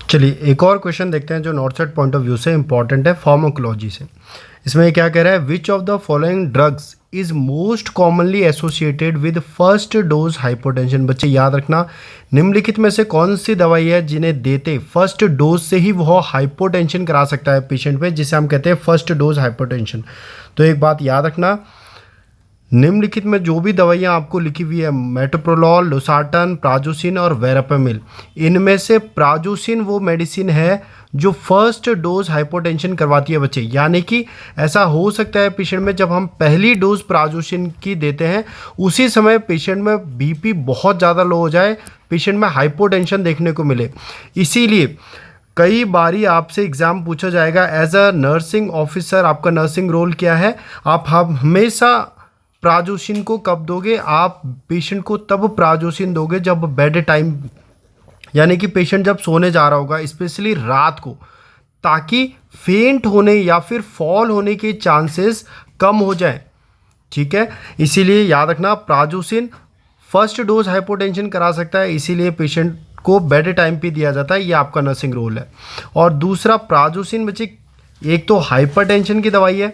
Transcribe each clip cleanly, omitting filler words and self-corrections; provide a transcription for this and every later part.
चलिए एक और क्वेश्चन देखते हैं जो north side point of view से इंपॉर्टेंट है, फार्माकोलॉजी से। इसमें क्या कह रहा है, which of the following drugs is most commonly associated with first dose hypotension. बच्चे याद रखना, निम्नलिखित में से कौन सी दवाई है जिन्हें देते फर्स्ट डोज से ही वह हाइपोटेंशन करा सकता है पेशेंट में, जिसे हम कहते हैं फर्स्ट डोज हाइपोटेंशन। तो एक बात याद रखना, निम्नलिखित में जो भी दवाइयाँ आपको लिखी हुई है, मेटोप्रोलोल, लोसार्टन, प्राजोसिन और वेरापेमिल, इनमें से प्राजोसिन वो मेडिसिन है जो फर्स्ट डोज हाइपोटेंशन करवाती है बच्चे। यानी कि ऐसा हो सकता है पेशेंट में जब हम पहली डोज प्राजोसिन की देते हैं उसी समय पेशेंट में बीपी बहुत ज़्यादा लो हो जाए, पेशेंट में हाइपोटेंशन देखने को मिले। इसीलिए कई बारी आपसे एग्ज़ाम पूछा जाएगा, एज अ नर्सिंग ऑफिसर आपका नर्सिंग रोल क्या है, आप हमेशा प्राजोसिन को कब दोगे, आप पेशेंट को तब प्राजोसिन दोगे जब बेड टाइम, यानी कि पेशेंट जब सोने जा रहा होगा, स्पेशली रात को, ताकि फेंट होने या फिर फॉल होने के चांसेस कम हो जाएं। ठीक है, इसीलिए याद रखना प्राजोसिन फर्स्ट डोज हाइपोटेंशन करा सकता है, इसीलिए पेशेंट को बेड टाइम पे दिया जाता है, ये आपका नर्सिंग रोल है। और दूसरा, प्राजोसिन बच्चे एक तो हाइपरटेंशन की दवाई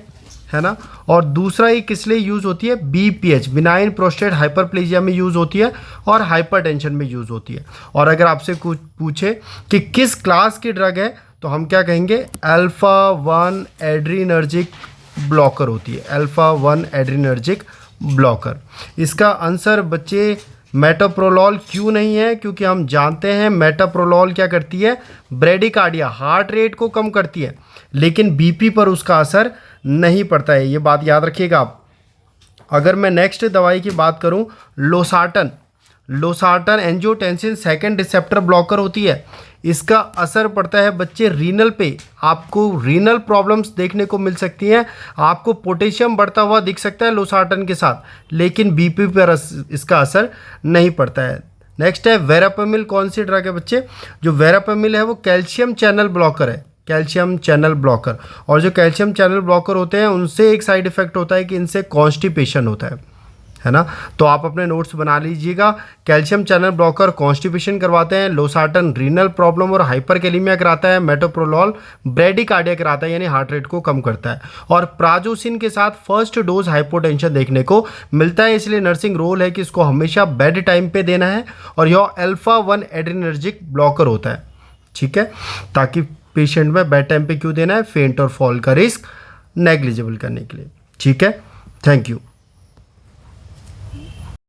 है ना, और दूसरा ये किस लिए यूज़ होती है, बीपीएच बिनाइन प्रोस्टेट हाइपरप्लेजिया में यूज़ होती है और हाइपरटेंशन में यूज़ होती है। और अगर आपसे कुछ पूछे कि किस क्लास की ड्रग है तो हम क्या कहेंगे, अल्फ़ा 1 एड्रीनर्जिक ब्लॉकर होती है, अल्फ़ा 1 एड्रीनर्जिक ब्लॉकर। इसका आंसर बच्चे मेटोप्रोलोल क्यों नहीं है, क्योंकि हम जानते हैं मेटोप्रोलोल क्या करती है, ब्रेडिकार्डिया हार्ट रेट को कम करती है, लेकिन बीपी पर उसका असर नहीं पड़ता है, ये बात याद रखिएगा आप। अगर मैं नेक्स्ट दवाई की बात करूं, losartan angiotensin second receptor blocker होती है। इसका असर पड़ता है बच्चे रीनल पे, आपको रीनल प्रॉब्लम्स देखने को मिल सकती हैं, आपको पोटेशियम बढ़ता हुआ दिख सकता है लोसार्टन के साथ, लेकिन बीपी पर इसका असर नहीं पड़ता है। नेक्स्ट है वेरापेमिल, कौन सी ड्रग है बच्चे, जो वेरापेमिल है वो कैल्शियम चैनल ब्लॉकर है, कैल्शियम चैनल ब्लॉकर। और जो कैल्शियम चैनल ब्लॉकर होते हैं उनसे एक साइड इफेक्ट होता है कि इनसे कॉन्स्टिपेशन होता है ना। तो आप अपने नोट्स बना लीजिएगा, कैल्शियम चैनल ब्लॉकर कॉन्स्टिपेशन करवाते हैं, लोसार्टन रीनल प्रॉब्लम और हाइपरकैलेमिया कराता है, मेटोप्रोलोल ब्रेडिकार्डिया कराता है यानी हार्ट रेट को कम करता है, और प्राजोसिन के साथ फर्स्ट डोज हाइपोटेंशन देखने को मिलता है। इसलिए नर्सिंग रोल है कि इसको हमेशा बेड टाइम पे देना है, और यह अल्फ़ा 1 एड्रीनर्जिक ब्लॉकर होता है। ठीक है, ताकि पेशेंट में बेड टाइम पे क्यों देना है, फेंट और फॉल का रिस्क नेग्लिजिबल करने के लिए। ठीक है, थैंक यू।